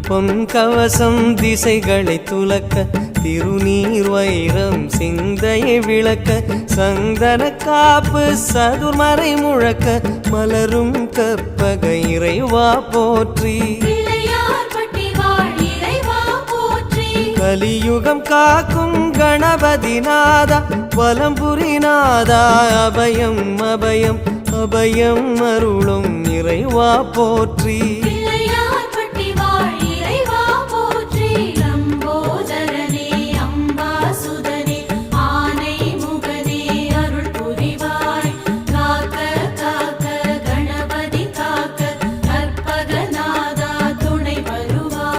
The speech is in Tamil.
பொன் கவசம் திசைகளை துலக்க திருநீர் வைரம் சிந்தையை விளக்க சந்தன காப்பு சதுர்மறை முழக்க மலரும் கற்பக இறைவா போற்றி கலியுகம் காக்கும் கணபதிநாதா வலம்புரிநாதா அபயம் அபயம் அபயம் அருளும் இறைவா போற்றி